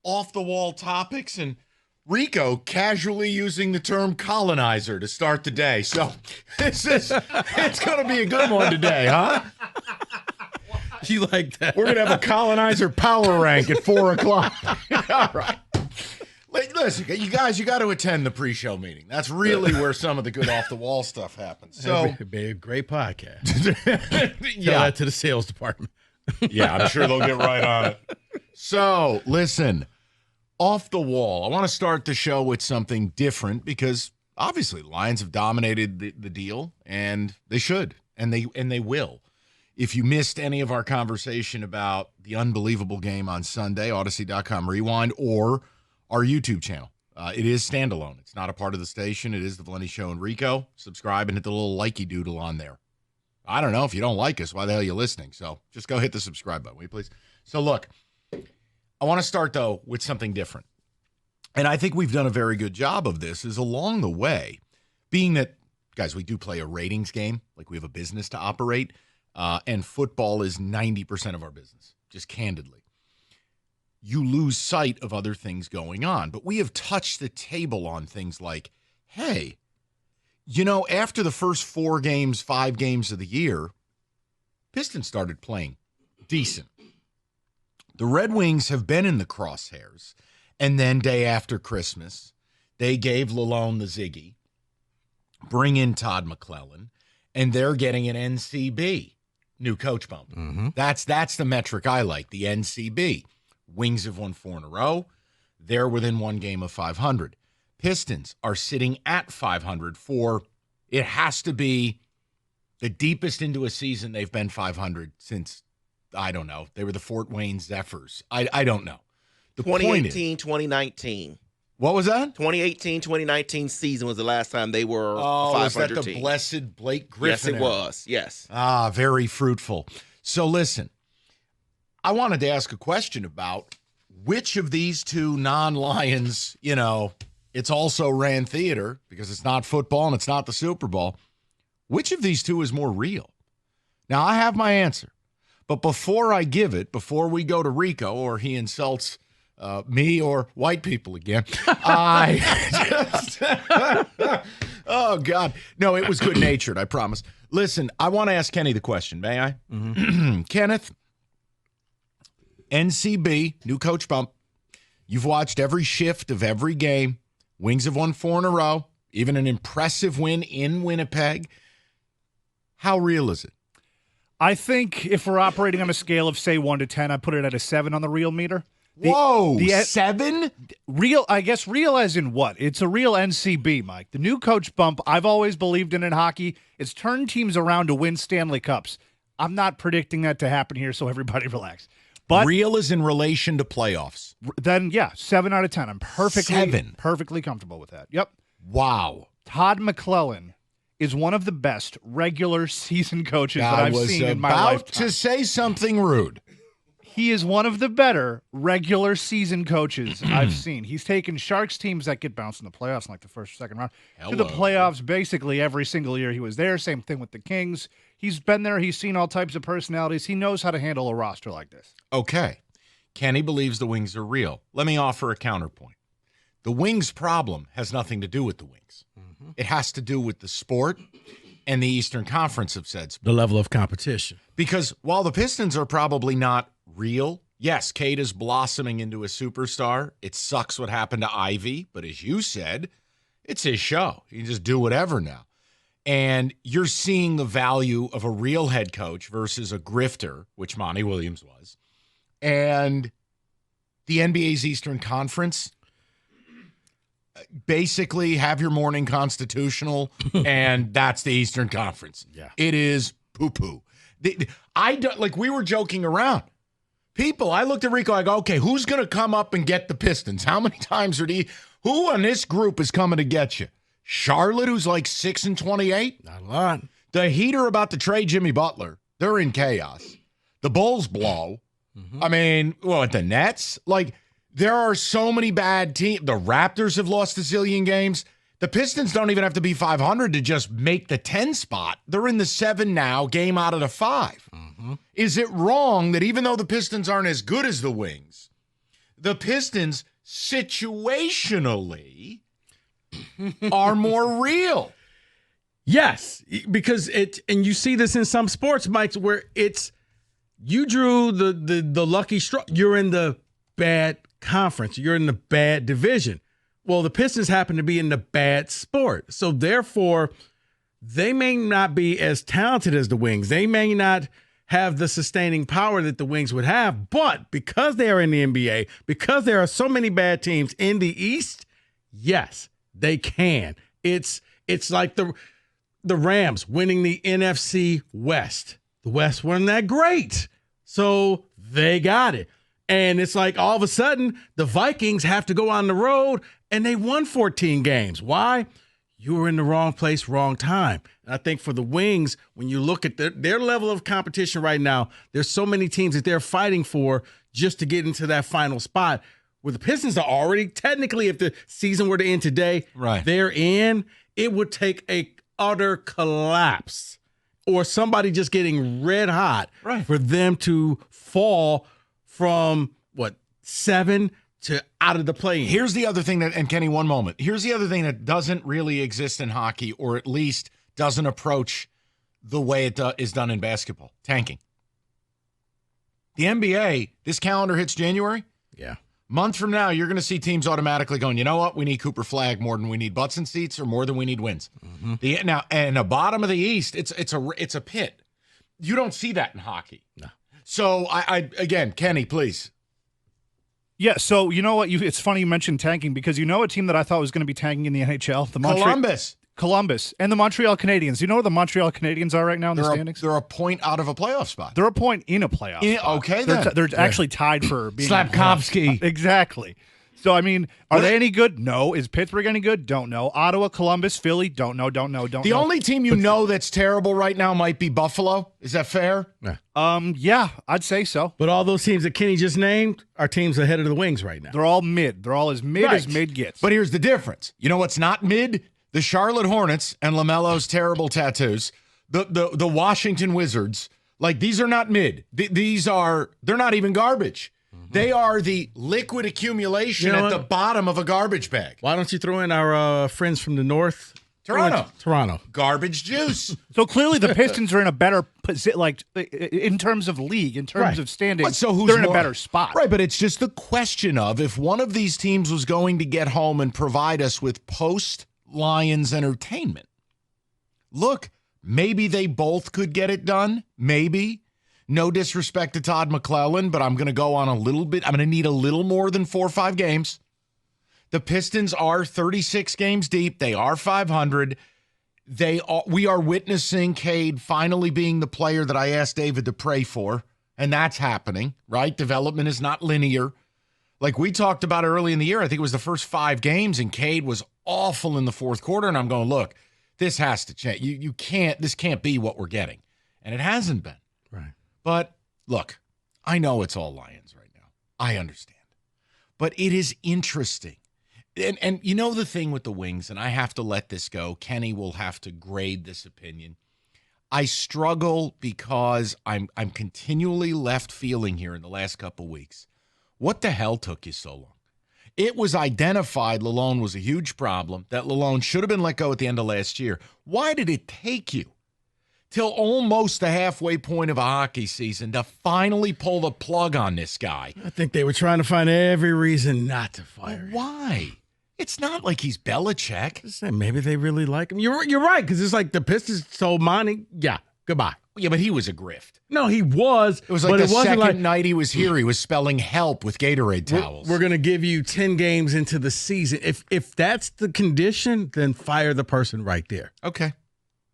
off-the-wall topics and Rico casually using the term colonizer to start the day. So it's going to be a good one today, huh? You like that? We're going to have a colonizer power rank at 4 o'clock. All right. Listen, you guys, you got to attend the pre-show meeting. That's really where some of the good off-the-wall stuff happens. So, great podcast. Yeah. Tell that to the sales department. Yeah, I'm sure they'll get right on it. So, listen, off the wall. I want to start the show with something different because obviously Lions have dominated the deal, and they should, and they will. If you missed any of our conversation about the unbelievable game on Sunday, Odyssey.com Rewind, or our YouTube channel. It is standalone. It's not a part of the station. It is the Valenti Show and Rico. Subscribe and hit the little likey doodle on there. I don't know. If you don't like us, why the hell are you listening? So just go hit the subscribe button, will you please? So look, I want to start, though, with something different. And I think we've done a very good job of this, is along the way, being that, guys, we do play a ratings game, like we have a business to operate, and football is 90% of our business, just candidly. You lose sight of other things going on. But we have touched the table on things like, hey, after the first 5 games of the year, Pistons started playing decent. The Red Wings have been in the crosshairs. And then day after Christmas, they gave Lalone the Ziggy, bring in Todd McClellan, and they're getting an NCB, new coach bump. Mm-hmm. That's the metric I like, the NCB. Wings have won 4 in a row. They're within 1 game of 500. Pistons are sitting at 500 for, it has to be the deepest into a season they've been 500 since, I don't know, they were the Fort Wayne Zephyrs. I don't know. The 2018, 2019. What was that? 2018, 2019 season was the last time they were 500 was that the team. blessed Blake Griffin? Yes, it was. Yes. Very fruitful. So listen, I wanted to ask a question about which of these two non-Lions, it's also ran theater because it's not football and it's not the Super Bowl. Which of these two is more real? Now, I have my answer. But before I give it, before we go to Rico or he insults me or white people again, oh, God. No, it was good-natured, I promise. Listen, I want to ask Kenny the question, may I? Mm-hmm. Kenneth, NCB, new coach bump. You've watched every shift of every game. Wings have won 4 in a row, even an impressive win in Winnipeg. How real is it? I think if we're operating on a scale of, say, 1 to 10, I put it at a 7 on the real meter. Whoa, 7? Real, I guess real as in what? It's a real NCB, Mike. The new coach bump, I've always believed in hockey. It's turned teams around to win Stanley Cups. I'm not predicting that to happen here, so everybody relax. But real is in relation to playoffs. Then, 7 out of 10. I'm perfectly comfortable with that. Yep. Wow. Todd McClellan is one of the best regular season coaches that I've seen in my lifetime. I was about to say something rude. He is one of the better regular season coaches I've seen. He's taken Sharks teams that get bounced in the playoffs in like the first or second round to the playoffs basically every single year he was there. Same thing with the Kings. He's been there. He's seen all types of personalities. He knows how to handle a roster like this. Okay. Kenny believes the Wings are real. Let me offer a counterpoint. The Wings problem has nothing to do with the Wings. Mm-hmm. It has to do with the sport and the Eastern Conference have said. The level of competition. Because while the Pistons are probably not real, yes, Cade is blossoming into a superstar. It sucks what happened to Ivy, but as you said, it's his show. He can just do whatever now. And you're seeing the value of a real head coach versus a grifter, which Monty Williams was. And the NBA's Eastern Conference, basically have your morning constitutional, and that's the Eastern Conference. Yeah. It is poo-poo. We were joking around. I looked at Rico, I go, okay, who's going to come up and get the Pistons? How many times who in this group is coming to get you? Charlotte, who's like 6-28? Not a lot. The Heat are about to trade Jimmy Butler. They're in chaos. The Bulls blow. Mm-hmm. I mean, the Nets? There are so many bad teams. The Raptors have lost a zillion games. The Pistons don't even have to be 500 to just make the 10 spot. They're in the 7 now, game out of the 5. Mm-hmm. Is it wrong that even though the Pistons aren't as good as the Wings, the Pistons situationally are more real. Yes, because and you see this in some sports, Mike, where it's you drew the lucky straw. You're in the bad conference. You're in the bad division. Well, the Pistons happen to be in the bad sport. So therefore, they may not be as talented as the Wings. They may not have the sustaining power that the Wings would have. But because they are in the NBA, because there are so many bad teams in the East, yes, they can. It's like the Rams winning the NFC West. The West wasn't that great. So they got it. And it's like all of a sudden the Vikings have to go on the road and they won 14 games. Why? You were in the wrong place, wrong time. And I think for the Wings, when you look at their level of competition right now, there's so many teams that they're fighting for just to get into that final spot. Where the Pistons are already, technically, if the season were to end today, right, they're in, it would take a utter collapse or somebody just getting red hot for them to fall from, 7 to out of the play-in. Here's the other thing and Kenny, one moment. Here's the other thing that doesn't really exist in hockey, or at least doesn't approach the way it is done in basketball. Tanking. The NBA, this calendar hits January. Yeah. Month from now, you're going to see teams automatically going, you know what? We need Cooper Flagg more than we need butts and seats, or more than we need wins. Mm-hmm. Now, and the bottom of the East, it's a pit. You don't see that in hockey. No. So I again, Kenny, please. Yeah, so you know what? It's funny you mentioned tanking, because you know a team that I thought was going to be tanking in the NHL? Columbus and the Montreal Canadiens. You know where the Montreal Canadiens are right now in the standings? They're a point out of a playoff spot. They're a point in a playoff spot. Okay, they're actually tied for being Slapkovsky. Exactly. So, I mean, are they any good? No. Is Pittsburgh any good? Don't know. Ottawa, Columbus, Philly? Don't know. The only team you know that's terrible right now might be Buffalo. Is that fair? Yeah, I'd say so. But all those teams that Kenny just named are teams ahead of the Wings right now. They're all mid. They're all as mid as mid gets. But here's the difference. You know what's not mid? The Charlotte Hornets and LaMelo's terrible tattoos. The Washington Wizards. Like, these are not mid. They're not even garbage. They are the liquid accumulation at the bottom of a garbage bag. Why don't you throw in our friends from the north? Toronto. Garbage juice. So clearly the Pistons are in a better position, like in terms of league, in terms of standing. So they're in a better spot. Right, but it's just the question of if one of these teams was going to get home and provide us with post-Lions entertainment. Look, maybe they both could get it done. Maybe. No disrespect to Todd McClellan, but I'm going to go on a little bit. I'm going to need a little more than 4 or 5 games. The Pistons are 36 games deep. They are 500. We are witnessing Cade finally being the player that I asked David to pray for, and that's happening, right? Development is not linear. Like we talked about early in the year, I think it was the first 5 games, and Cade was awful in the fourth quarter, and I'm going, look, this has to change. This can't be what we're getting, and it hasn't been. Right. But look, I know it's all Lions right now. I understand. But it is interesting. And you know the thing with the Wings, and I have to let this go. Kenny will have to grade this opinion. I struggle because I'm continually left feeling here in the last couple weeks. What the hell took you so long? It was identified Lalone was a huge problem, that Lalone should have been let go at the end of last year. Why did it take you till almost the halfway point of a hockey season to finally pull the plug on this guy? I think they were trying to find every reason not to fire him. Why? It's not like he's Belichick. Maybe they really like him. You're right, because it's like the Pistons told Monty, yeah, goodbye. Yeah, but he was a grift. No, he was. It was like the second night he was here, he was spelling help with Gatorade towels. We're going to give you 10 games into the season. If that's the condition, then fire the person right there. Okay.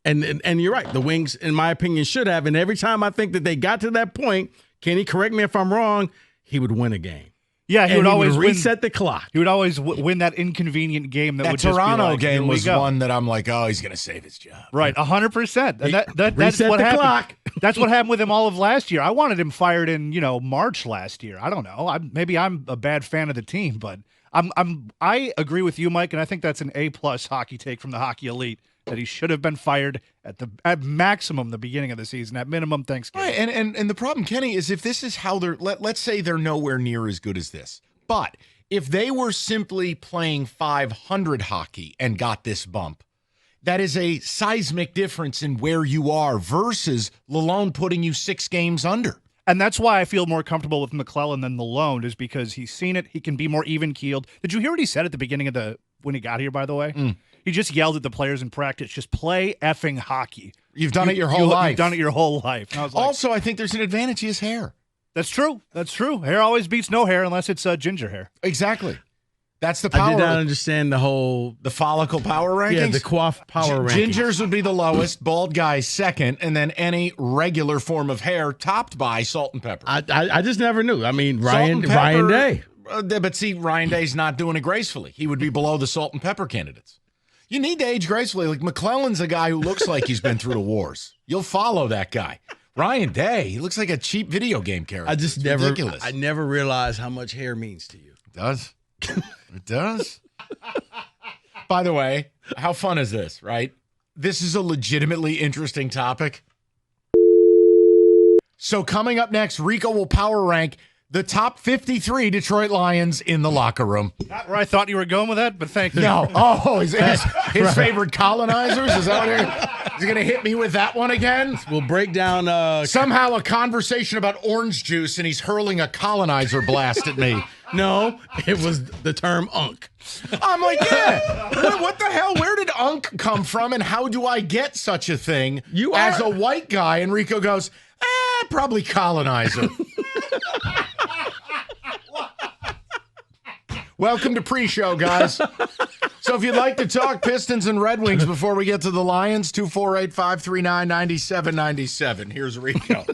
And you're right. The Wings, in my opinion, should have. And every time I think that they got to that point, Kenny, correct me if I'm wrong, he would win a game. Yeah, he would always reset the clock. He would always win that inconvenient game. That would Toronto just be like, game was one that I'm like, oh, he's going to save his job. Right, 100%. And that's reset what the happened. clock. That's what happened with him all of last year. I wanted him fired in March last year. I don't know. Maybe I'm a bad fan of the team, but I agree with you, Mike, and I think that's an A+ hockey take from the Hockey Elite. That he should have been fired at maximum the beginning of the season, at minimum Thanksgiving. Right, and the problem, Kenny, is if this is how let's say they're nowhere near as good as this, But if they were simply playing 500 hockey and got this bump, that is a seismic difference in where you are versus Lalonde putting you 6 games under. And that's why I feel more comfortable with McClellan than Lalonde, is because he's seen it. He can be more even-keeled. Did you hear what he said at the beginning of when he got here, by the way? He just yelled at the players in practice, just play effing hockey. You've done it your whole life. You've done it your whole life. And I was like, also, I think there's an advantage. He has hair. That's true. That's true. Hair always beats no hair unless it's ginger hair. Exactly. That's the power. I did not understand the follicle power rankings. Yeah, the coif power rankings. Gingers would be the lowest, bald guys second, and then any regular form of hair topped by salt and pepper. I just never knew. I mean, Ryan Day. But see, Ryan Day's not doing it gracefully. He would be below the salt and pepper candidates. You need to age gracefully. Like McClellan's a guy who looks like he's been through the wars. You'll follow that guy. Ryan Day, he looks like a cheap video game character. Ridiculous. I never realized how much hair means to you. It does. It does. By the way, how fun is this, right? This is a legitimately interesting topic. So coming up next, Rico will power rank the top 53 Detroit Lions in the locker room. Not where I thought you were going with that, but thank you. No. Oh, his favorite colonizers? Is that what he's going to hit me with that one again? We'll break down... Somehow a conversation about orange juice, and he's hurling a colonizer blast at me. No, it was the term unk. I'm like, yeah. What the hell? Where did unk come from, and how do I get such a thing as a white guy? And Rico goes, probably colonizer. Welcome to pre-show, guys. So if you'd like to talk Pistons and Red Wings before we get to the Lions, 248-539-9797. Here's Rico.